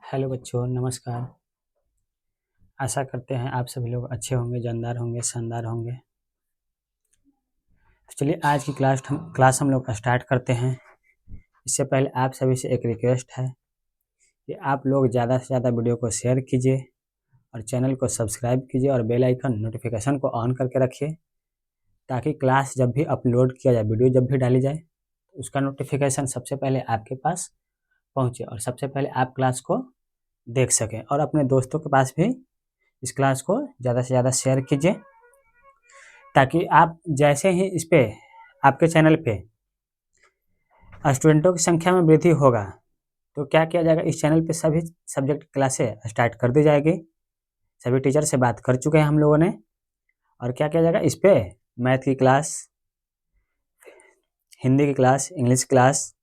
Hello बच्चों, नमस्कार। आशा करते हैं आप सभी लोग अच्छे होंगे, जानदार होंगे, शानदार होंगे। तो चलिए आज की क्लास हम लोग स्टार्ट करते हैं। इससे पहले आप सभी से एक रिक्वेस्ट है कि आप लोग ज़्यादा से ज़्यादा वीडियो को शेयर कीजिए और चैनल को सब्सक्राइब कीजिए और बेल आइकन नोटिफिकेशन को ऑन करके रखिए, ताकि क्लास जब भी अपलोड किया जाए, वीडियो जब भी डाली जाए, उसका नोटिफिकेशन सबसे पहले आपके पास पहुँचे और सबसे पहले आप क्लास को देख सकें। और अपने दोस्तों के पास भी इस क्लास को ज़्यादा से ज़्यादा शेयर कीजिए, ताकि आप जैसे ही इस पे आपके चैनल पे स्टूडेंटों की संख्या में वृद्धि होगा तो क्या किया जाएगा, इस चैनल पे सभी सब्जेक्ट क्लासें स्टार्ट कर दी जाएगी। सभी टीचर से बात कर चुके हैं हम लोगों ने। और क्या किया जाएगा, इस पे मैथ की क्लास, हिंदी की क्लास, इंग्लिश क्लास,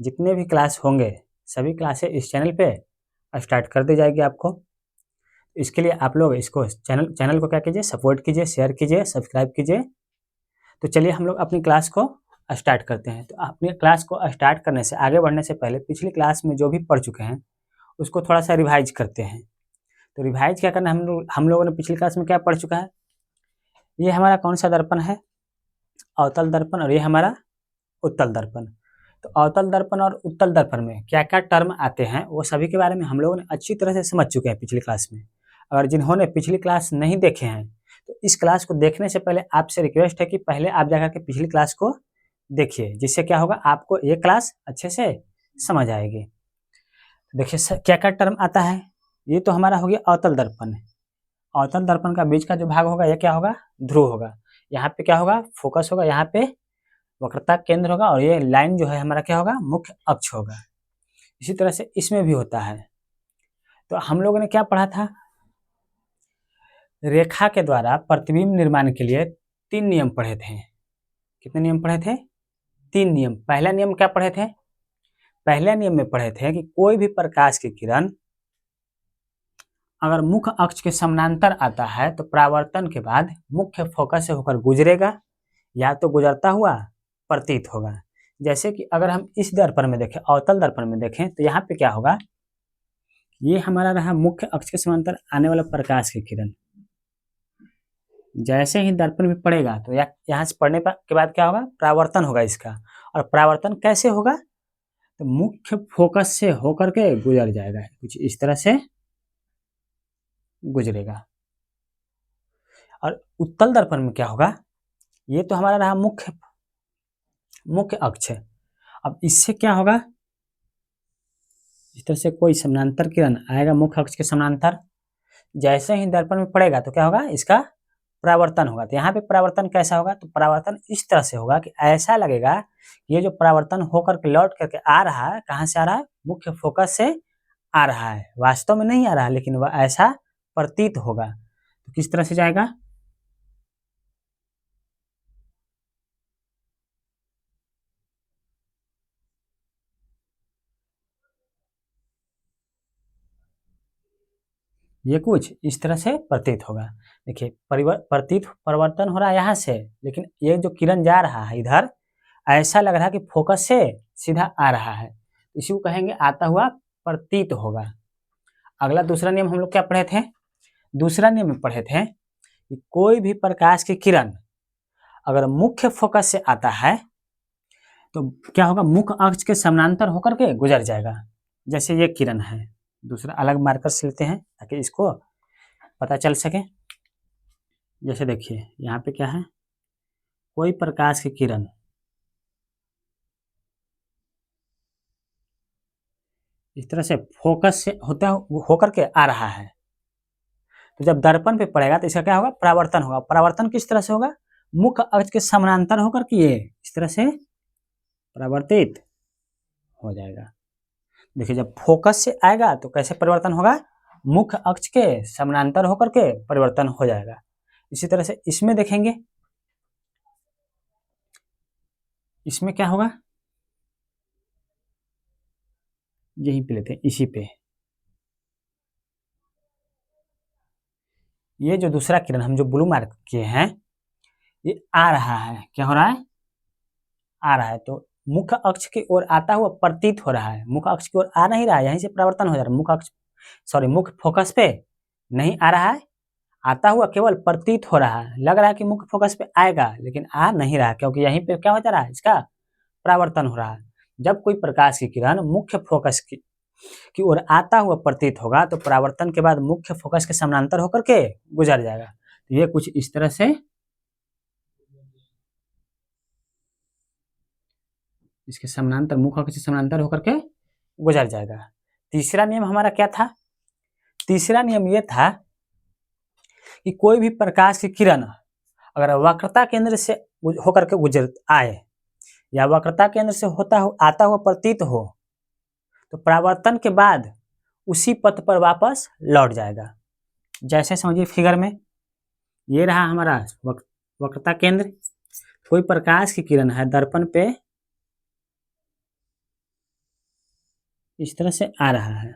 जितने भी क्लास होंगे सभी क्लासें इस चैनल पे स्टार्ट कर दी जाएगी आपको। इसके लिए आप लोग इसको चैनल को क्या कीजिए, सपोर्ट कीजिए, शेयर कीजिए, सब्सक्राइब कीजिए। तो चलिए हम लोग अपनी क्लास को स्टार्ट करते हैं। तो अपनी क्लास को स्टार्ट करने से, आगे बढ़ने से पहले पिछली क्लास में जो भी पढ़ चुके हैं उसको थोड़ा सा रिवाइज करते हैं। तो रिवाइज क्या करना है, हम लोगों ने पिछली क्लास में क्या पढ़ चुका है। ये हमारा कौन सा दर्पण है, अवतल दर्पण, और ये हमारा उत्तल दर्पण। तो अवतल दर्पण और उत्तल दर्पण में क्या क्या टर्म आते हैं वो सभी के बारे में हम लोगों ने अच्छी तरह से समझ चुके हैं पिछली क्लास में। अगर जिन्होंने पिछली क्लास नहीं देखे हैं तो इस क्लास को देखने से पहले आपसे रिक्वेस्ट है कि पहले आप जाकर के पिछली क्लास को देखिए, जिससे क्या होगा, आपको ये क्लास अच्छे से समझ आएगी। देखिए क्या क्या टर्म आता है। ये तो हमारा हो गया अवतल दर्पण। अवतल दर्पण का बीच का जो भाग होगा यह क्या होगा, ध्रुव होगा। यहाँ पे क्या होगा, फोकस होगा, यहाँ पे वक्रता केंद्र होगा, और ये लाइन जो है हमारा क्या होगा, मुख्य अक्ष होगा। इसी तरह से इसमें भी होता है। तो हम लोगों ने क्या पढ़ा था, रेखा के द्वारा प्रतिबिंब निर्माण के लिए 3 नियम पढ़े थे। कितने नियम पढ़े थे, 3 नियम। पहला नियम क्या पढ़े थे, पहले नियम में पढ़े थे कि कोई भी प्रकाश की किरण अगर मुख्य अक्ष के समानांतर आता है तो परावर्तन के बाद मुख्य फोकस से होकर गुजरेगा या तो गुजरता हुआ प्रतीत होगा। जैसे कि अगर हम इस दर्पण में देखें, अवतल दर्पण में देखें, तो यहाँ पे क्या होगा, ये हमारा रहा मुख्य अक्ष के समांतर आने वाला प्रकाश की किरण। जैसे ही दर्पण में पड़ेगा तो यहाँ से पड़ने के बाद क्या होगा, परावर्तन होगा इसका। और परावर्तन कैसे होगा, तो मुख्य फोकस से होकर के गुजर जाएगा, कुछ इस तरह से गुजरेगा। और उत्तल दर्पण में क्या होगा, ये तो हमारा रहा मुख्य अक्ष है। अब इससे क्या होगा, इस तरह से कोई समानांतर किरण आएगा मुख्य अक्ष के समानांतर, जैसे ही दर्पण में पड़ेगा तो क्या होगा, इसका परावर्तन होगा। तो यहाँ पे परावर्तन कैसा होगा, तो परावर्तन इस तरह से होगा कि ऐसा लगेगा कि ये जो परावर्तन होकर के लौट करके आ रहा है, कहाँ से आ रहा है, मुख्य फोकस से आ रहा है। वास्तव में नहीं आ रहा है, लेकिन वह ऐसा प्रतीत होगा। तो किस तरह से जाएगा, ये कुछ इस तरह से प्रतीत होगा। देखिए परिवर्तन हो रहा है यहाँ से, लेकिन ये जो किरण जा रहा है इधर, ऐसा लग रहा है कि फोकस से सीधा आ रहा है, इसी को कहेंगे आता हुआ प्रतीत होगा। अगला दूसरा नियम हम लोग क्या पढ़े थे, दूसरा नियम में पढ़े थे कि कोई भी प्रकाश की किरण अगर मुख्य फोकस से आता है तो क्या होगा, मुख्य अक्ष के समानांतर होकर के गुजर जाएगा। जैसे ये किरण है, दूसरा अलग मार्कर से लेते हैं ताकि इसको पता चल सके। जैसे देखिए यहाँ पे क्या है, कोई प्रकाश की किरण इस तरह से फोकस से होकर के आ रहा है, तो जब दर्पण पे पड़ेगा तो इसका क्या होगा, परावर्तन होगा। परावर्तन किस तरह से होगा, मुख्य अक्ष के समानांतर होकर के ये इस तरह से परावर्तित हो जाएगा। देखिए जब फोकस से आएगा तो कैसे परिवर्तन होगा, मुख्य अक्ष के समानांतर होकर के परिवर्तन हो जाएगा। इसी तरह से इसमें देखेंगे, इसमें क्या होगा, यहीं पे लेते हैं, इसी पे ये जो दूसरा किरण हम जो ब्लू मार्क किए हैं, ये आ रहा है, क्या हो रहा है, आ रहा है। तो मुख्य अक्ष की ओर आता हुआ प्रतीत हो रहा है, मुख्य अक्ष की ओर आ नहीं रहा है, यहीं से परावर्तन हो जा रहा है, मुख्य फोकस पे नहीं आ रहा है, आता हुआ केवल प्रतीत हो रहा है, लग रहा है कि मुख्य फोकस पे आएगा लेकिन आ नहीं रहा, क्योंकि यहीं पे क्या हो जा रहा है, इसका परावर्तन हो रहा है। जब कोई प्रकाश की किरण मुख्य फोकस की ओर आता हुआ प्रतीत होगा तो परावर्तन के बाद मुख्य फोकस के समानांतर होकर के गुजर जाएगा। तो ये कुछ इस तरह से इसके समानांतर, मुख्य अक्ष से समानांतर होकर के गुजर जाएगा। तीसरा नियम हमारा क्या था? तीसरा नियम ये था कि कोई भी प्रकाश की किरण अगर वक्रता केंद्र से होकर के गुजर आए या वक्रता केंद्र से आता हुआ प्रतीत हो तो परावर्तन के बाद उसी पथ पर वापस लौट जाएगा। जैसे समझिए फिगर में ये रहा हमारा वक्रता केंद्र, कोई प्रकाश की किरण है दर्पण पे इस तरह से आ रहा है,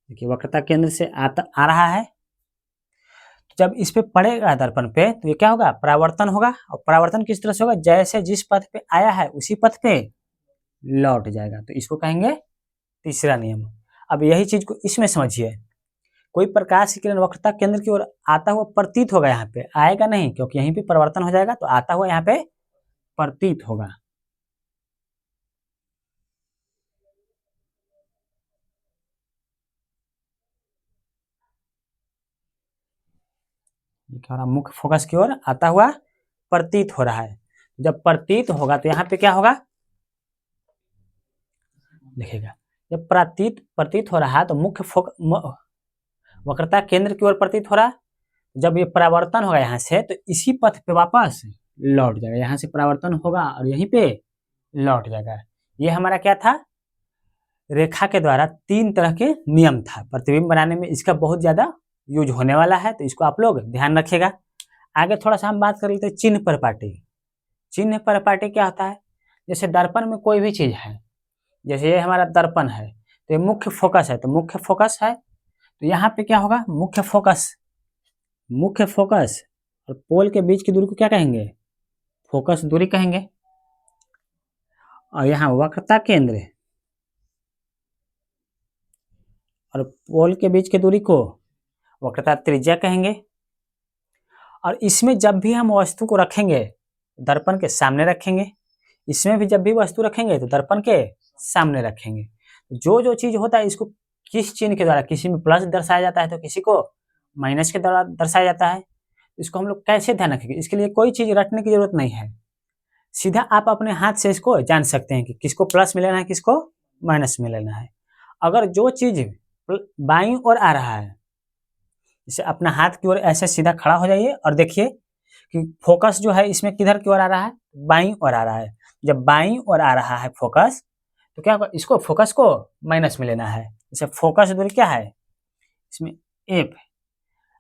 देखिए वक्रता केंद्र से आ रहा है, तो जब इस पे पड़ेगा दर्पण पे तो ये क्या होगा, परावर्तन होगा। और परावर्तन किस तरह से होगा, जैसे जिस पथ पे आया है उसी पथ पे लौट जाएगा। तो इसको कहेंगे तीसरा नियम। अब यही चीज को इसमें समझिए, कोई प्रकाश की किरण वक्रता केंद्र की ओर आता हुआ प्रतीत होगा, यहाँ पे आएगा नहीं क्योंकि यहीं पे परिवर्तन हो जाएगा, तो आता हुआ यहाँ पे प्रतीत होगा। ये क्या हो रहा, मुख्य फोकस की ओर आता हुआ प्रतीत हो रहा है। जब प्रतीत होगा तो यहाँ पे क्या होगा, लिखेगा जब प्रतीत हो रहा है तो वक्रता केंद्र की ओर प्रतीत हो रहा है। जब ये परावर्तन होगा यहाँ से तो इसी पथ पे वापस लौट जाएगा, यहाँ से परावर्तन होगा और यहीं पे लौट जाएगा। ये हमारा क्या था, रेखा के द्वारा 3 तरह के नियम था। प्रतिबिंब बनाने में इसका बहुत ज्यादा यूज होने वाला है, तो इसको आप लोग ध्यान रखिएगा। आगे थोड़ा सा हम बात कर लेते हैं चिन्ह परिपाटी। चिन्ह परिपाटी क्या होता है, जैसे दर्पण में कोई भी चीज है, जैसे ये हमारा दर्पण है तो ये मुख्य फोकस है, तो मुख्य फोकस है तो यहाँ पे क्या होगा, मुख्य फोकस और पोल के बीच की दूरी को क्या कहेंगे, फोकस दूरी कहेंगे। और यहाँ वक्रता केंद्र और पोल के बीच की दूरी को वक्रता त्रिज्या कहेंगे। और इसमें जब भी हम वस्तु को रखेंगे दर्पण के सामने रखेंगे, इसमें भी जब भी वस्तु रखेंगे तो दर्पण के सामने रखेंगे। जो जो चीज होता है इसको किस चिन्ह के द्वारा, किसी में प्लस दर्शाया जाता है तो किसी को माइनस के द्वारा दर्शाया जाता है। इसको हम लोग कैसे ध्यान रखेंगे, इसके लिए कोई चीज रटने की जरूरत नहीं है, सीधा आप अपने हाथ से इसको जान सकते हैं कि किसको प्लस में लेना है, किसको माइनस में लेना है। अगर जो चीज बाईं ओर आ रहा है, जैसे अपना हाथ की ओर ऐसे सीधा खड़ा हो जाइए और देखिए कि फोकस जो है इसमें किधर की ओर आ रहा है, बाईं ओर आ रहा है। जब बाईं ओर आ रहा है फोकस तो क्या होगा, इसको फोकस को माइनस में लेना है। जैसे फोकस दूरी क्या है इसमें एफ,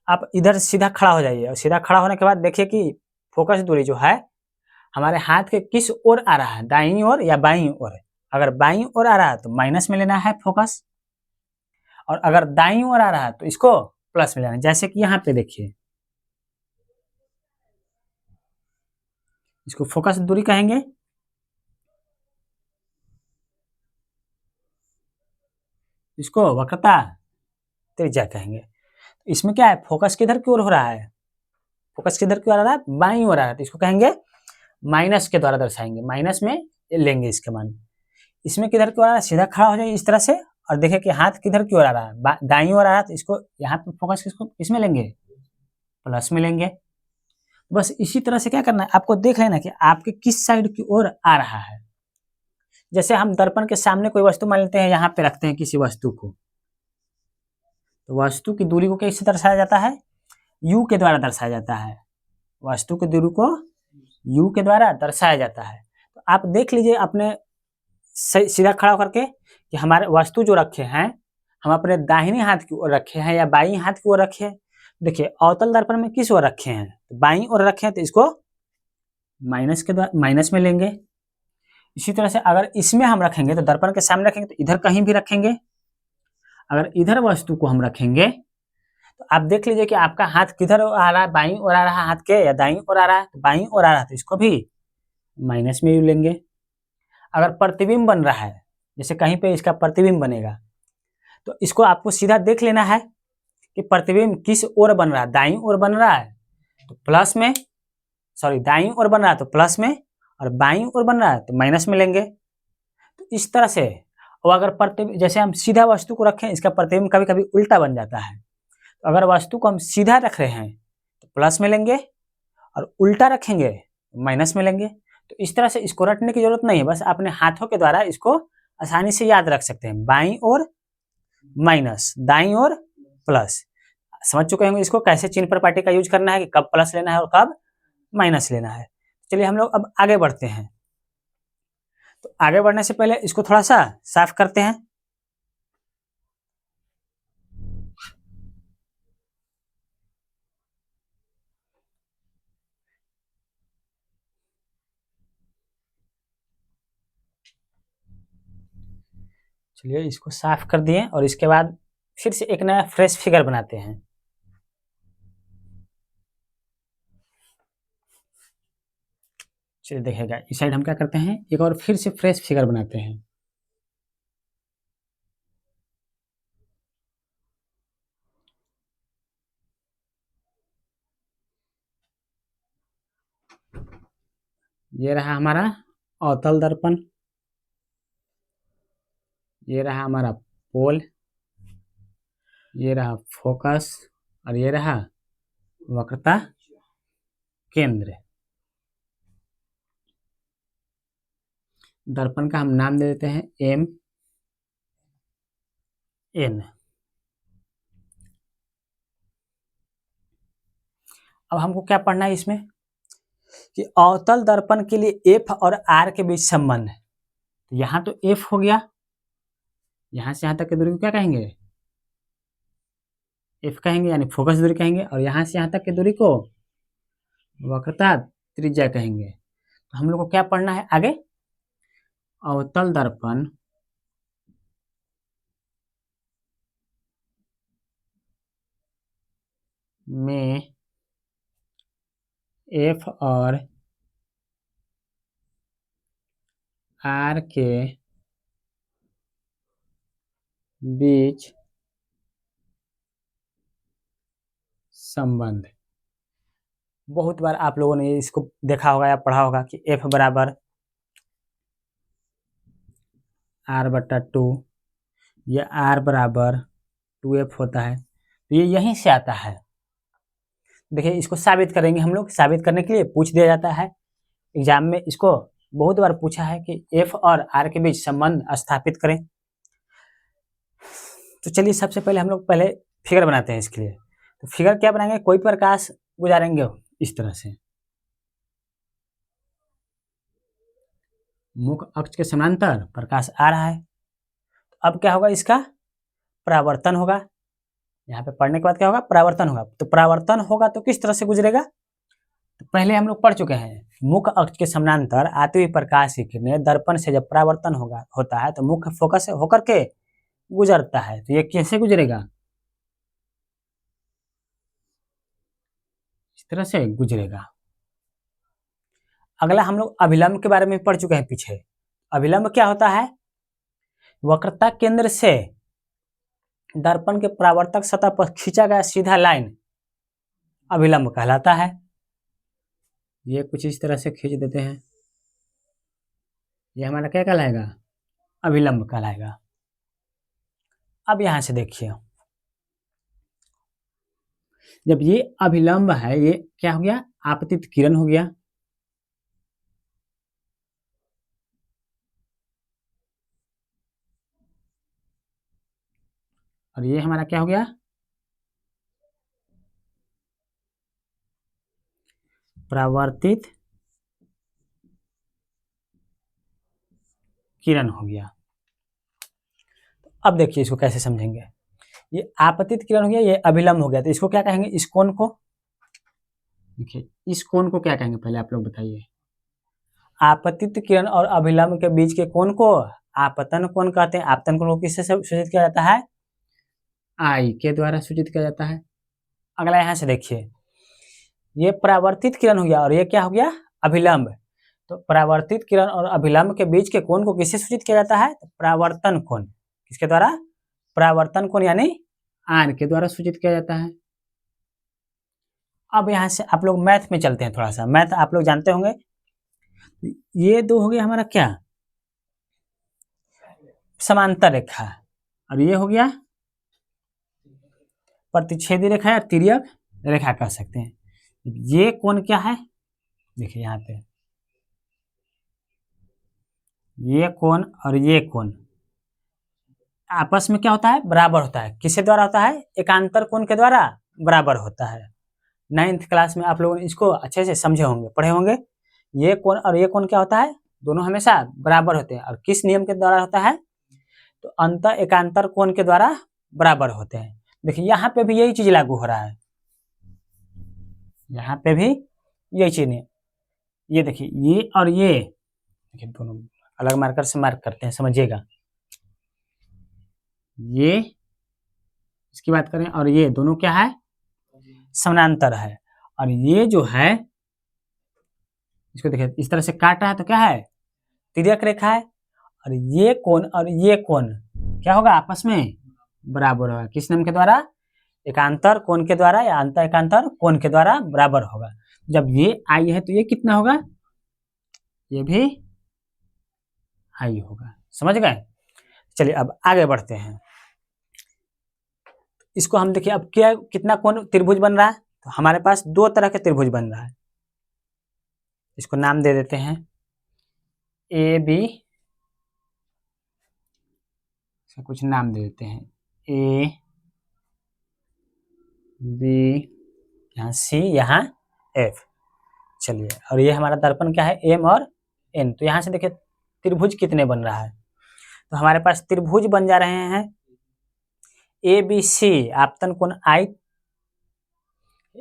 आप इधर सीधा खड़ा हो जाइए और सीधा खड़ा होने के बाद देखिए कि फोकस दूरी जो है हमारे हाथ के किस ओर आ रहा है, दाईं ओर या बाईं ओर। अगर बाईं ओर आ रहा है तो माइनस में लेना है फोकस, और अगर दाईं ओर आ रहा है तो इसको प्लस में लेना है। जैसे कि यहाँ पे देखिए इसको फोकस दूरी कहेंगे, इसको वक्रता त्रिज्या कहेंगे। इसमें क्या है, फोकस किधर की ओर हो रहा है, फोकस किधर की ओर आ रहा है, बाईं ओर आ रहा है, तो इसको कहेंगे माइनस के द्वारा दर्शाएंगे, माइनस में लेंगे इसके मान। इसमें किधर की ओर आ रहा है, सीधा खड़ा हो जाए इस तरह से और देखें कि हाथ किधर की ओर आ रहा है, दाईं ओर आ रहा है, तो इसको यहाँ पे फोकस किसमें लेंगे, प्लस में लेंगे। बस इसी तरह से क्या करना है, आपको देख लेना कि आपके किस साइड की ओर आ रहा है। जैसे हम दर्पण के सामने कोई वस्तु मान लेते हैं, यहाँ पे रखते हैं किसी वस्तु को, तो वस्तु की दूरी को कैसे दर्शाया जाता है, यू के द्वारा दर्शाया जाता है। वस्तु की दूरी को यू के द्वारा दर्शाया जाता है। तो आप देख लीजिए अपने सीधा खड़ा होकर के कि हमारे वस्तु जो रखे हैं हम अपने दाहिने हाथ की ओर रखे हैं या बाईं हाथ की ओर रखे हैं। देखिए अवतल दर्पण में किस ओर रखे हैं, तो बाईं ओर रखे हैं, तो इसको माइनस के द्वारा माइनस में लेंगे। इसी तरह से अगर इसमें हम रखेंगे तो दर्पण के सामने रखेंगे तो इधर कहीं भी रखेंगे। अगर इधर वस्तु को हम रखेंगे तो आप देख लीजिए कि आपका हाथ किधर आ रहा है, बाईं ओर आ रहा है हाथ के या दाईं ओर आ रहा है, तो बाईं ओर आ रहा है तो इसको भी माइनस में लेंगे। अगर प्रतिबिंब बन रहा है, जैसे कहीं पे इसका प्रतिबिंब बनेगा, तो इसको आपको सीधा देख लेना है कि प्रतिबिंब किस ओर बन रहा है। दाईं ओर बन रहा है तो प्लस में, सॉरी दाईं ओर बन रहा है तो प्लस में, और बाईं ओर बन रहा है तो माइनस में लेंगे। तो इस तरह से, और अगर प्रतिबिंब, जैसे हम सीधा वस्तु को रखें, इसका प्रतिबिंब कभी कभी उल्टा बन जाता है, तो अगर वस्तु को हम सीधा रख रहे हैं तो प्लस में लेंगे, और उल्टा रखेंगे तो माइनस में लेंगे। तो इस तरह से इसको रटने की जरूरत नहीं है, बस अपने हाथों के द्वारा इसको आसानी से याद रख सकते हैं। बाईं ओर माइनस, दाईं ओर प्लस। समझ चुके होंगे इसको कैसे चिन्ह प्रपाटी का यूज करना है, कि कब प्लस लेना है और कब माइनस लेना है। चलिए हम लोग अब आगे बढ़ते हैं। तो आगे बढ़ने से पहले इसको थोड़ा सा साफ करते हैं। चलिए इसको साफ कर दिए, और इसके बाद फिर से एक नया फ्रेश फिगर बनाते हैं। चलिए देखिएगा, इस साइड हम क्या करते हैं, एक और फिर से फ्रेश फिगर बनाते हैं। ये रहा हमारा अवतल दर्पण, ये रहा हमारा पोल, ये रहा फोकस, और ये रहा वक्रता केंद्र। दर्पण का हम नाम दे देते हैं एम एन। अब हमको क्या पढ़ना है इसमें, कि अवतल दर्पण के लिए एफ और आर के बीच संबंध। तो यहाँ तो एफ हो गया, यहाँ से यहाँ तक की दूरी को क्या कहेंगे, एफ कहेंगे, यानी फोकस दूरी कहेंगे, और यहाँ से यहाँ तक की दूरी को वक्रता त्रिज्या कहेंगे। तो हम लोग को क्या पढ़ना है आगे, अवतल दर्पण में एफ और आर के बीच संबंध। बहुत बार आप लोगों ने इसको देखा होगा या पढ़ा होगा कि एफ बराबर आर बटा टू, या आर बराबर 2f होता है। तो ये यहीं से आता है। देखिए इसको साबित करेंगे हम लोग। साबित करने के लिए पूछ दिया जाता है एग्जाम में, इसको बहुत बार पूछा है कि एफ और आर के बीच संबंध स्थापित करें। तो चलिए सबसे पहले हम लोग पहले फिगर बनाते हैं इसके लिए। तो फिगर क्या बनाएंगे, कोई प्रकाश गुजारेंगे इस तरह से, मुख्य अक्ष के समांतर प्रकाश आ रहा है। तो अब क्या होगा, इसका परावर्तन होगा। यहाँ पे पढ़ने के बाद क्या होगा, परावर्तन होगा। तो परावर्तन होगा तो किस तरह से गुजरेगा, तो पहले हम लोग पढ़ चुके हैं, मुख्य अक्ष के समानांतर आती हुई प्रकाश की किरणें दर्पण से जब परावर्तन होता है तो मुख्य फोकस से होकर के गुजरता है। तो ये कैसे गुजरेगा, इस तरह से गुजरेगा। अगला हम लोग अभिलंब के बारे में पढ़ चुके हैं पीछे। अभिलंब क्या होता है, वक्रता केंद्र से दर्पण के परावर्तक सतह पर खींचा गया सीधा लाइन अभिलंब कहलाता है। ये कुछ इस तरह से खींच देते हैं, ये हमारा क्या कहलाएगा, अभिलंब कहलाएगा। अब यहां से देखिए, जब ये अभिलंब है, ये क्या हो गया, आपतित किरण हो गया। और ये हमारा क्या हो गया, परावर्तित किरण हो गया। अब देखिए इसको कैसे समझेंगे। ये आपतित किरण हो गया, ये अभिलंब हो गया। तो इसको क्या कहेंगे, इस कोण को, देखिए इस कोण को क्या कहेंगे, पहले आप लोग बताइए। आपतित किरण और अभिलंब के बीच के कोण को आपतन कोण कहते हैं। आपतन कोण को किससे सूचित किया जाता है, आई के द्वारा सूचित किया जाता है। अगला यहां से देखिए, ये परावर्तित किरण हो गया और ये क्या हो गया, अभिलंब। तो परावर्तित किरण और अभिलंब के बीच के कोण को किससे सूचित किया जाता है? तो परावर्तन कोण। किसके द्वारा? परावर्तन कोण यानी आर के द्वारा सूचित किया जाता है। अब यहाँ से आप लोग मैथ में चलते हैं, थोड़ा सा मैथ आप लोग जानते होंगे। ये दो हो गया हमारा क्या? समांतर रेखा, और ये हो गया प्रतिच्छेदी रेखा या तिर्यक रेखा कह सकते हैं। ये कोण क्या है? देखिए यहाँ पे ये कोण और ये कोण आपस में क्या होता है? बराबर होता है। किसके द्वारा होता है? एकांतर कोण के द्वारा बराबर होता है। 9th क्लास में आप लोग इसको अच्छे से समझे होंगे, पढ़े होंगे। ये कोण और ये कोण क्या होता है? दोनों हमेशा बराबर होते हैं। और किस नियम के द्वारा होता है? तो अंत एकांतर कोण के द्वारा बराबर होते हैं। देखिए यहाँ पे भी यही चीज लागू हो रहा है, यहाँ पे भी यही चीज है। ये देखिए ये और ये, देखिए दोनों अलग मार्कर से मार्क करते हैं, समझिएगा। ये इसकी बात करें और ये दोनों क्या है? समानांतर है। और ये जो है इसको देखिए इस तरह से काट रहा है तो क्या है? तिर्यक रेखा है। और ये कोण क्या होगा? आपस में बराबर होगा। किस नियम के द्वारा? एकांतर कोण के द्वारा या अंत एकांतर कोण के द्वारा बराबर होगा। जब ये आई है तो ये कितना होगा? ये भी आई होगा। समझ गए? चलिए अब आगे बढ़ते हैं। इसको हम देखिए अब क्या कितना कोण त्रिभुज बन रहा है? तो हमारे पास दो तरह के त्रिभुज बन रहा है। इसको नाम दे देते हैं ए बी, कुछ नाम दे देते हैं ए बी, यहाँ सी, यहाँ एफ। चलिए, और ये हमारा दर्पण क्या है? एम और एन। तो यहाँ से देखिए त्रिभुज कितने बन रहा है? तो हमारे पास त्रिभुज बन जा रहे हैं ए बी सी, आपतन कोण आई,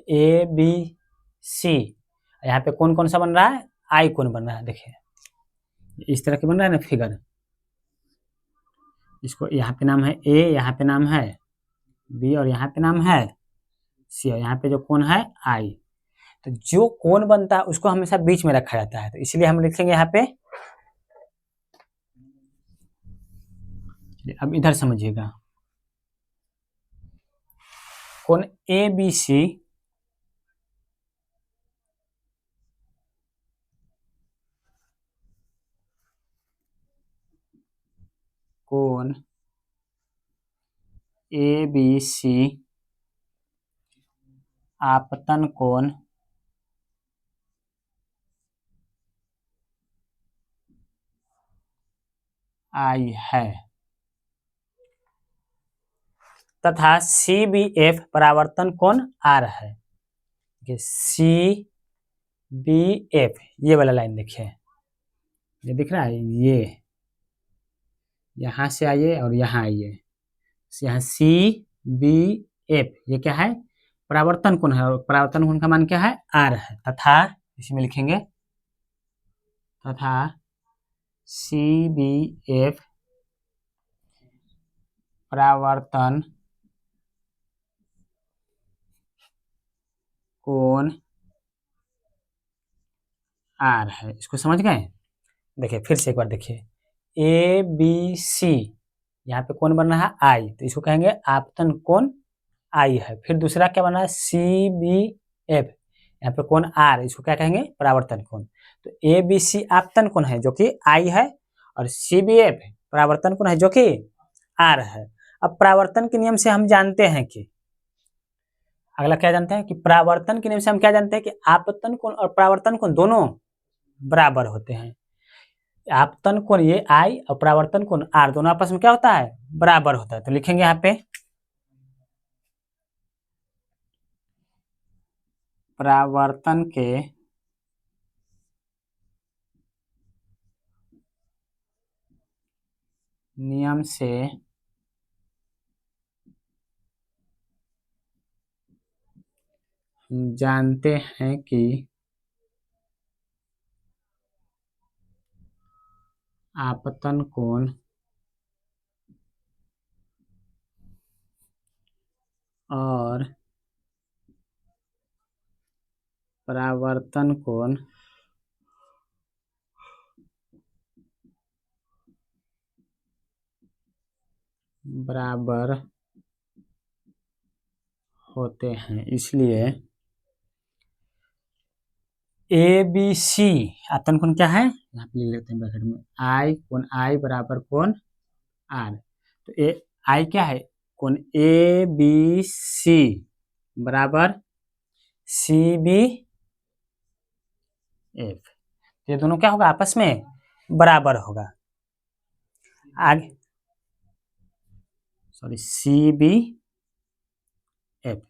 ए बी सी। यहाँ पे कौन कौन सा बन रहा है? आई कोण बन रहा है। देखिए इस तरह के बन रहा है ना फिगर। इसको यहाँ पे नाम है ए, यहाँ पे नाम है बी, और यहाँ पे नाम है सी, और यहाँ पे जो कोण है आई। तो जो कोण बनता है उसको हमेशा बीच में रखा जाता है। तो इसलिए हम लिखेंगे यहाँ पे, अब इधर समझिएगा, कोण ए बी सी कोण ए बी सी आपतन कोण आई है, तथा सी बी एफ परावर्तन कोण आर है। सी बी एफ, ये वाला लाइन देखिए, ये दिख रहा है, ये यहाँ से आइए और यहाँ आइए, यहाँ सी बी एफ, ये क्या है? परावर्तन कोण है, और परावर्तन कोण का मान क्या है? आर है। तथा इसमें लिखेंगे तथा सी बी एफ परावर्तन कोण आर है। इसको समझ गए? देखिए फिर से एक बार देखिए, ए बी सी, यहाँ पे कौन बन रहा है? आई, तो इसको कहेंगे आपतन कोण आई है। फिर दूसरा क्या बना है? सी बी एफ, यहाँ पे कौन आर, इसको क्या कहेंगे? परावर्तन कोण। तो ए बी सी आपतन कोण है जो कि आई है, और सी बी एफ परावर्तन कोण है जो कि आर है। अब परावर्तन के नियम से हम जानते हैं कि, अगला क्या जानते हैं कि परावर्तन के नियम से हम क्या जानते हैं कि आपतन कोण और परावर्तन कोण दोनों बराबर होते हैं। आपतन कोण ये आई और परावर्तन कोण आर दोनों आपस में क्या होता है? बराबर होता है। तो लिखेंगे यहाँ पे परावर्तन के नियम से हम जानते हैं कि आपतन कोण और परावर्तन कोण बराबर होते हैं, इसलिए ए बी सी आतन कोण क्या है, यहाँ पे लिख लेते हैं ब्रैकेट में, आई कोण आई बराबर कोण आर। तो ए आई क्या है, कोण ए बी सी बराबर सी बी एफ। ये दोनों क्या होगा, आपस में बराबर होगा। आगे सॉरी सी बी एफ,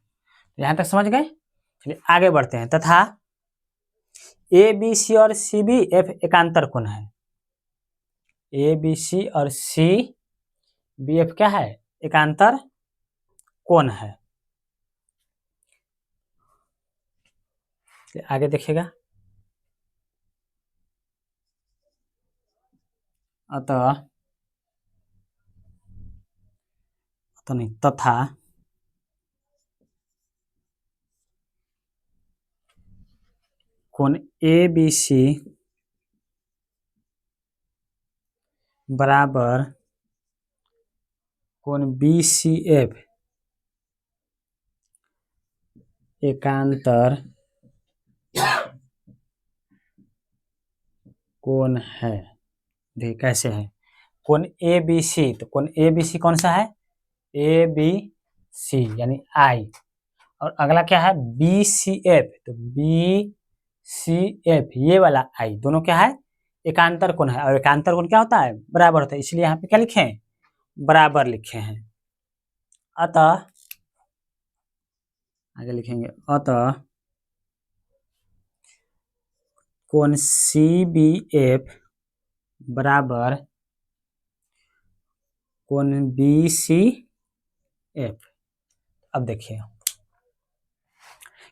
यहां तक समझ गए। चलिए आगे बढ़ते हैं। तथा ए बी सी और सी बी एफ एकांतर कोण है। ए बी सी और सी बी एफ क्या है, एकांतर कोण है। आगे देखिएगा। अतः तो नहीं, तथा कोण ए बी सी बराबर कोण बी सी एफ एकांतर कोण है। देखिए कैसे है, कोण ए बी सी, तो कोण ए बी सी कौन सा है, ए बी सी यानी आई, और अगला क्या है बी सी एफ, तो बी सी एफ ये वाला आई, दोनों क्या है एकांतर कोण है। और एकांतर कोण क्या होता है, बराबर होता है, इसलिए यहाँ पे क्या लिखे हैं, बराबर लिखे हैं। अतः आगे लिखेंगे, अतः कोण सी बी एफ बराबर कोण बी सी एफ। अब देखिए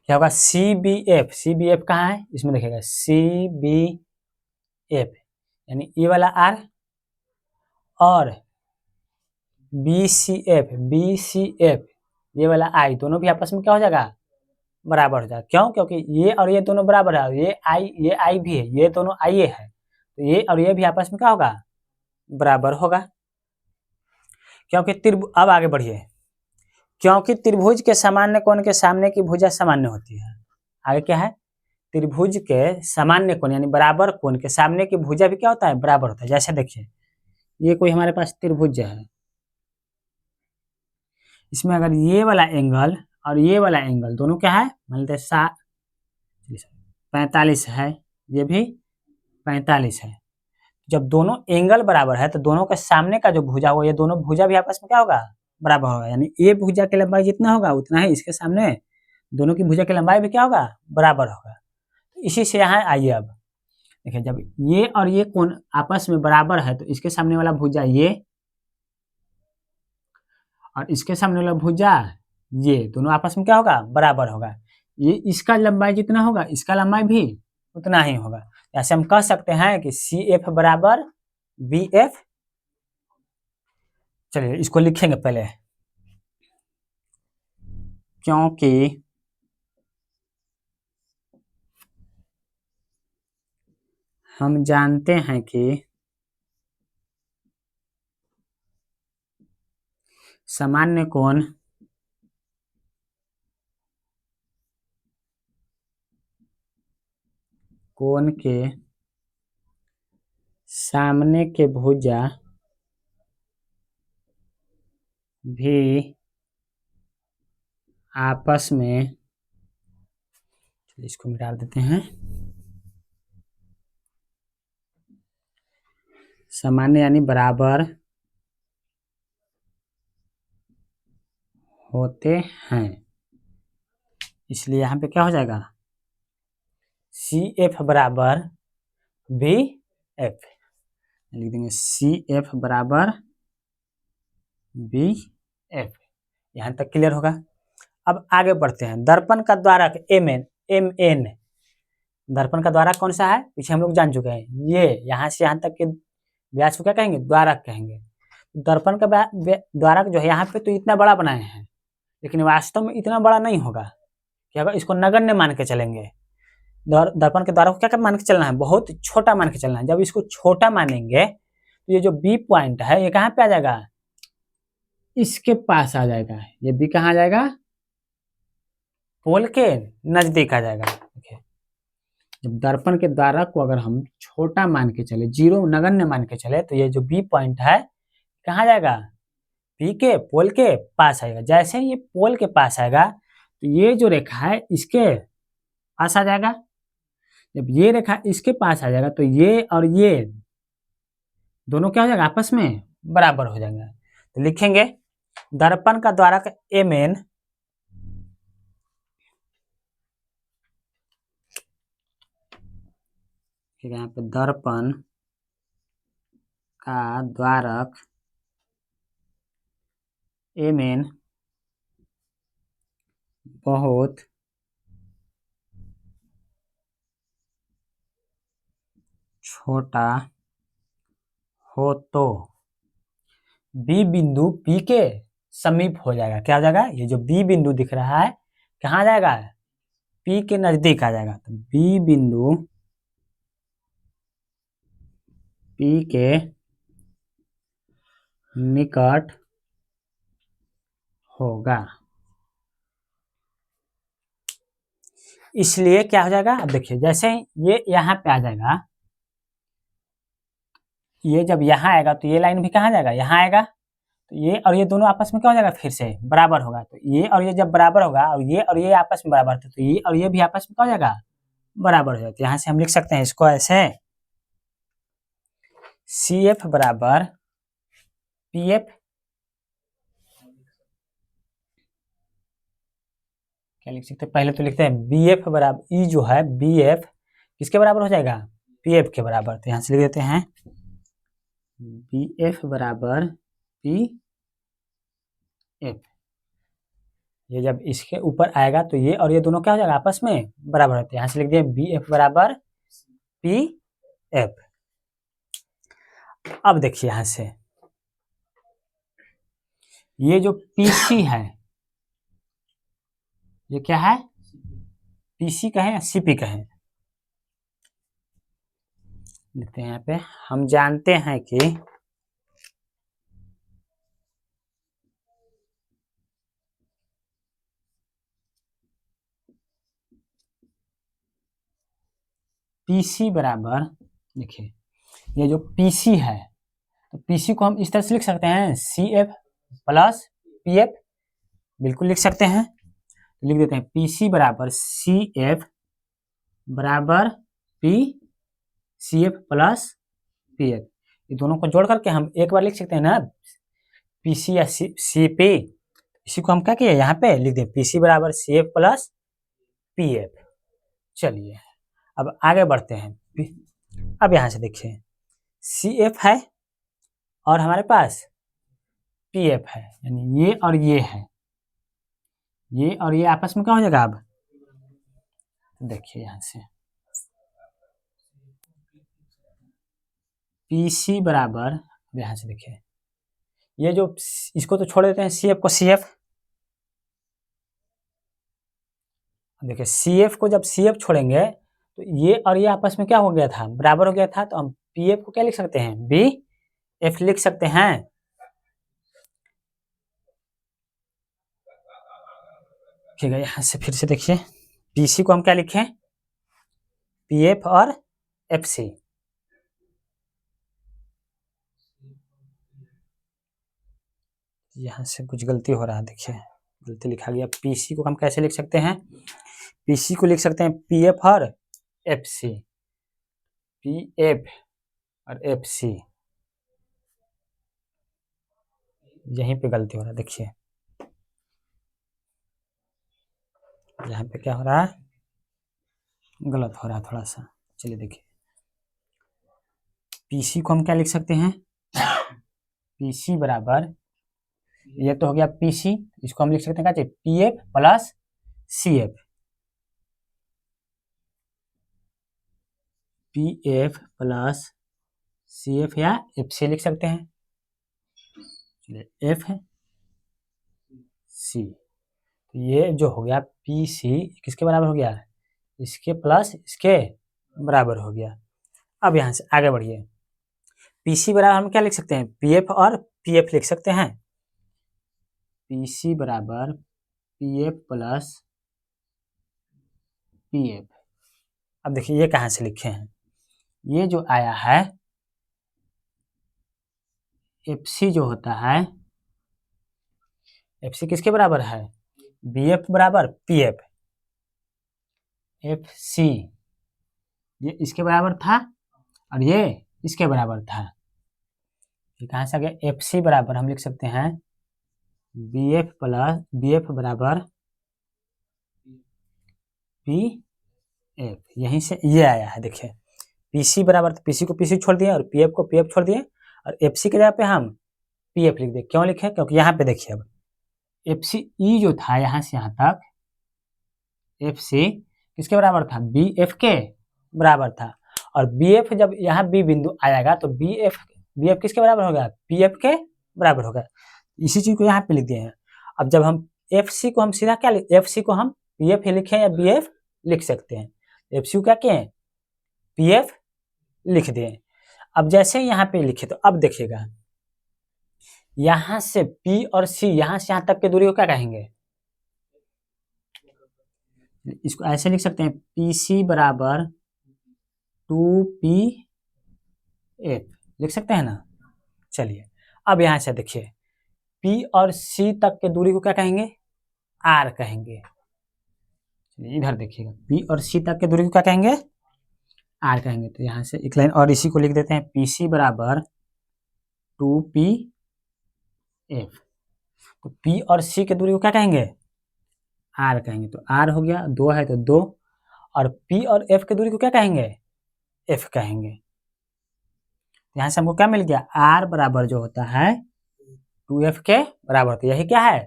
क्या होगा, सी बी एफ कहाँ है, इसमें देखिएगा सी बी एफ यानी ये वाला आर, और बी सी एफ ये वाला आई, दोनों भी आपस में क्या हो जाएगा, बराबर हो जाएगा। क्यों, क्योंकि ये और ये दोनों बराबर है, ये आई भी है, ये दोनों आई है, तो ये और ये भी आपस में क्या होगा, बराबर होगा। क्योंकि अब आगे बढ़िए, क्योंकि त्रिभुज के सामान्य कोण के सामने की भुजा सामान्य होती है। आगे क्या है, त्रिभुज के सामान्य कोण यानी बराबर कोण के सामने की भुजा भी क्या होता है, बराबर होता है। जैसे देखिए ये कोई हमारे पास त्रिभुज है, इसमें अगर ये वाला एंगल और ये वाला एंगल दोनों क्या है, मान लेते 45 है, ये भी 45 है। जब दोनों एंगल बराबर है तो दोनों के सामने का जो भुजा हो, ये दोनों भुजा भी आपस में क्या होगा, बराबर होगा। यानी ये भुजा की लंबाई जितना होगा उतना ही इसके सामने दोनों की भुजा की लंबाई भी क्या होगा, बराबर होगा। इसी से यहाँ आइए, अब देखिए जब ये और ये कोण आपस में बराबर है तो इसके सामने वाला भुजा ये और इसके सामने वाला भुजा ये, दोनों आपस में क्या होगा, बराबर होगा। ये इसका लंबाई जितना होगा इसका लंबाई भी उतना ही होगा। ऐसे हम कह सकते हैं कि सी एफ बराबर बी एफ। चलिए इसको लिखेंगे पहले, क्योंकि हम जानते हैं कि सामान्य कोण के सामने के भुजा भी आपस में, इसको मिटा देते हैं, सामान्य यानी बराबर होते हैं। इसलिए यहाँ पे क्या हो जाएगा, सी एफ बराबर बी एफ, लिख देंगे सी एफ बराबर बी एफ। यहाँ तक क्लियर होगा। अब आगे बढ़ते हैं। दर्पण का द्वारक एम एन, दर्पण का द्वारक कौन सा है, पीछे हम लोग जान चुके हैं, ये यहाँ से यहाँ तक के व्यास को क्या कहेंगे, द्वारक कहेंगे। दर्पण का द्वारक जो है यहाँ पे तो इतना बड़ा बनाए हैं, लेकिन वास्तव में इतना बड़ा नहीं होगा। क्या होगा, इसको नगण्य मान के चलेंगे। दर्पण के द्वारक को क्या मान के चलना है, बहुत छोटा मान के चलना है। जब इसको छोटा मानेंगे तो ये जो बी पॉइंट है ये कहाँ पे आ जाएगा, इसके पास आ जाएगा, ये बी कहाँ आ जाएगा, पोल के नजदीक आ जाएगा। देखिए जब दर्पण के द्वारा को अगर हम छोटा मान के चले, जीरो नगण्य मान के चले, तो ये जो बी पॉइंट है कहाँ जाएगा, पी के पोल के पास आएगा। जैसे ही ये पोल के पास आएगा तो ये जो रेखा है इसके पास आ जाएगा। जब ये रेखा इसके पास आ जाएगा तो ये और ये दोनों क्या हो जाएगा, आपस में बराबर हो जाएंगे। तो लिखेंगे दर्पण का द्वारक एम एन यहाँ पे दर्पण का द्वारक एम एन बहुत छोटा हो तो बी बिंदु पी के समीप हो जाएगा। क्या हो जाएगा, ये जो बी बिंदु दिख रहा है कहाँ जाएगा, पी के नजदीक आ जाएगा। तो बी बिंदु पी के निकट होगा। इसलिए क्या हो जाएगा, अब देखिए जैसे ये यहाँ पे आ जाएगा, ये जब यहाँ आएगा तो ये लाइन भी कहाँ जाएगा, यहाँ आएगा। तो ये और ये दोनों आपस में क्या हो जाएगा, फिर से बराबर होगा। तो ये और ये जब बराबर होगा और ये आपस में बराबर थे, तो ये और ये भी आपस में क्या हो जाएगा, बराबर हो जाएगा। तो यहाँ से हम लिख सकते हैं इसको ऐसे, सी एफ बराबर पी एफ, क्या लिख सकते हैं, पहले तो लिखते हैं बी एफ बराबर, ई जो है बी एफ किसके बराबर हो जाएगा, पी एफ के बराबर। तो यहाँ से लिख देते हैं बी एफ बराबर पी एफ। ये जब इसके ऊपर आएगा तो ये और ये दोनों क्या हो जाएगा, आपस में बराबर होते हैं। यहाँ से लिख दिए बी एफ बराबर पी एफ। अब देखिए यहाँ से ये जो पीसी है, ये क्या है, पीसी कहें या सीपी कहें, लिखते हैं यहाँ पे, हम जानते हैं कि पीसी बराबर, देखिए ये जो पीसी है, तो पीसी को हम इस तरह से लिख सकते हैं C F plus P F, बिल्कुल लिख सकते हैं। लिख देते हैं पीसी बराबर सी एफ बराबर P C F plus P F. ये दोनों को जोड़ करके हम एक बार लिख सकते हैं ना, पीसी या सी पी। इसी को हम क्या किए, यहाँ पे लिख दें पीसी बराबर C F plus P F. चलिए अब आगे बढ़ते हैं। अब यहाँ से देखिए सी एफ है और हमारे पास पी एफ है, यानी ये और ये है, ये और ये आपस में क्या हो जाएगा। अब देखिए यहाँ से पीसी बराबर, यहाँ से देखिए ये जो, इसको तो छोड़ देते हैं सी एफ को, सी एफ, देखिए सी एफ को जब सी एफ छोड़ेंगे तो ये और ये आपस में क्या हो गया था, बराबर हो गया था। तो हम पी एफ को क्या लिख सकते हैं, बी एफ लिख सकते हैं। ठीक है, यहाँ से फिर से देखिए पीसी को हम क्या लिखें, पी एफ और एफ सी। यहाँ से कुछ गलती हो रहा है, देखिए गलती लिखा गया। पीसी को हम कैसे लिख सकते हैं, पीसी को लिख सकते हैं पी एफ और एफ सी, पी एफ और एफ सी। यहीं पे गलती हो रहा है, देखिए यहाँ पे क्या हो रहा है, गलत हो रहा है थोड़ा सा। चलिए देखिए पीसी को हम क्या लिख सकते हैं, पीसी बराबर, ये तो हो गया पीसी, इसको हम लिख सकते हैं क्या, P F plus C F, P F plus C F या एफ सी लिख सकते हैं। चलिए एफ है सी, तो ये जो हो गया पी सी किसके बराबर हो गया, इसके प्लस इसके बराबर हो गया। अब यहाँ से आगे बढ़िए, पीसी बराबर हम क्या लिख सकते हैं, पीएफ और पीएफ लिख सकते हैं। PC बराबर PF प्लस PF। अब देखिए ये कहाँ से लिखे हैं, ये जो आया है FC जो होता है, FC किसके बराबर है, BF बराबर PF। FC ये इसके बराबर था और ये इसके बराबर था। ये कहाँ से आ गया, FC बराबर हम लिख सकते हैं BF प्लस BF बराबर PF। यहीं से ये आया है। देखिए PC बराबर, तो PC को PC छोड़ दिए और PF को PF छोड़ दिए और FC के जगह पे हम PF लिख दिए। क्यों लिखे, क्योंकि यहाँ पे देखिए अब FCE जो था यहाँ से यहाँ तक, FC किसके बराबर था, BF के बराबर था। और BF जब यहाँ B बिंदु आएगा तो BF किसके बराबर होगा, PF के बराबर होगा। इसी चीज को यहाँ पे लिख दिए हैं। अब जब हम FC को हम सीधा क्या FC को हम PF ही लिखें या BF लिख सकते हैं। FC को क्या किए, PF लिख दिए। अब जैसे यहाँ पे लिखे तो अब देखिएगा यहाँ से P और C यहाँ से यहाँ तक की दूरी को क्या कहेंगे, इसको ऐसे लिख सकते हैं PC बराबर 2PF लिख सकते हैं ना। चलिए अब यहाँ से देखिए P और C तक के दूरी को क्या कहेंगे, R कहेंगे। इधर देखिएगा P और C तक के दूरी को क्या कहेंगे, R कहेंगे। तो यहाँ से एक लाइन और इसी को लिख देते हैं PC बराबर 2PF। तो P और C के दूरी को क्या कहेंगे, R कहेंगे। तो R हो गया, 2 है तो 2, और P और F के दूरी को क्या कहेंगे, F कहेंगे। यहाँ से हमको क्या मिल गया, R बराबर जो होता है 2F के बराबर होता है। यही क्या है,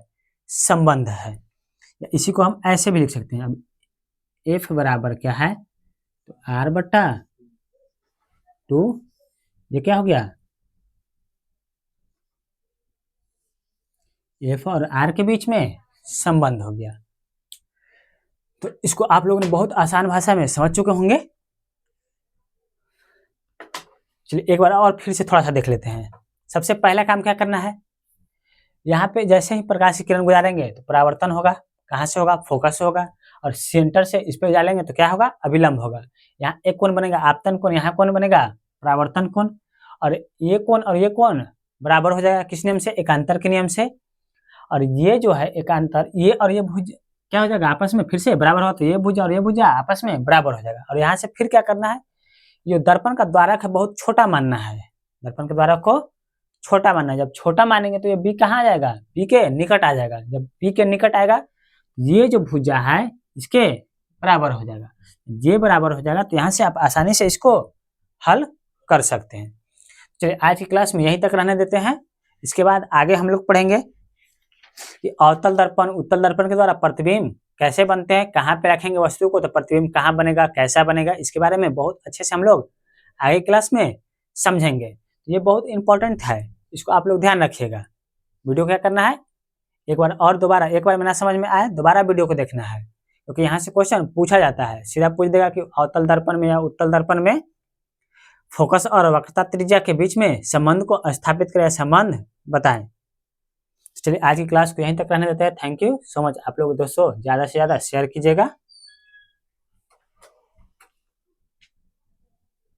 संबंध है। इसी को हम ऐसे भी लिख सकते हैं। अब F बराबर क्या है, तो R बट्टा 2, ये क्या हो गया, F और R के बीच में संबंध हो गया। तो इसको आप लोगों ने बहुत आसान भाषा में समझ चुके होंगे। चलिए एक बार और फिर से थोड़ा सा देख लेते हैं। सबसे पहला काम क्या करना है, यहाँ पे जैसे ही प्रकाश की किरण गुजारेंगे तो परावर्तन होगा। कहाँ से होगा, फोकस से होगा। और सेंटर से इस पे डालेंगे तो क्या होगा, अभिलंब होगा। यहाँ एक कोण बनेगा आपतन कोण, यहाँ कोण बनेगा परावर्तन कोण। और ये कोण बराबर हो जाएगा किस नियम से, एकांतर के नियम से। और ये जो है एकांतर, ये और ये भुज क्या हो जाएगा, आपस में फिर से बराबर हो, तो ये भुजा और ये भुजा आपस में बराबर हो जाएगा। और यहाँ से फिर क्या करना है, ये दर्पण का द्वारक है बहुत छोटा मानना है। दर्पण के द्वारक को छोटा मानना है। जब छोटा मानेंगे तो ये B कहाँ आ जाएगा, B के निकट आ जाएगा। जब B के निकट आएगा, ये जो भुजा है इसके बराबर हो जाएगा। ये बराबर हो जाएगा तो यहाँ से आप आसानी से इसको हल कर सकते हैं। चलिए आज की क्लास में यहीं तक रहने देते हैं। इसके बाद आगे हम लोग पढ़ेंगे कि अवतल दर्पण उत्तल दर्पण के द्वारा प्रतिबिंब कैसे बनते हैं, कहाँ पे रखेंगे वस्तु को तो प्रतिबिंब कहाँ बनेगा, कैसा बनेगा, इसके बारे में बहुत अच्छे से हम लोग आगे क्लास में समझेंगे। ये बहुत इंपॉर्टेंट है, इसको आप लोग ध्यान रखिएगा। वीडियो क्या करना है, एक बार और दोबारा, एक बार में ना समझ में आए दोबारा वीडियो को देखना है, क्योंकि यहाँ से क्वेश्चन पूछा जाता है। सीधा पूछ देगा कि अवतल दर्पण में या उत्तल दर्पण में फोकस और वक्रता त्रिज्या के बीच में संबंध को स्थापित करें, संबंध बताएं। चलिए आज की क्लास को यहीं तक रहने देते हैं। Thank you so much. आप लोग दोस्तों ज़्यादा से ज़्यादा शेयर कीजिएगा।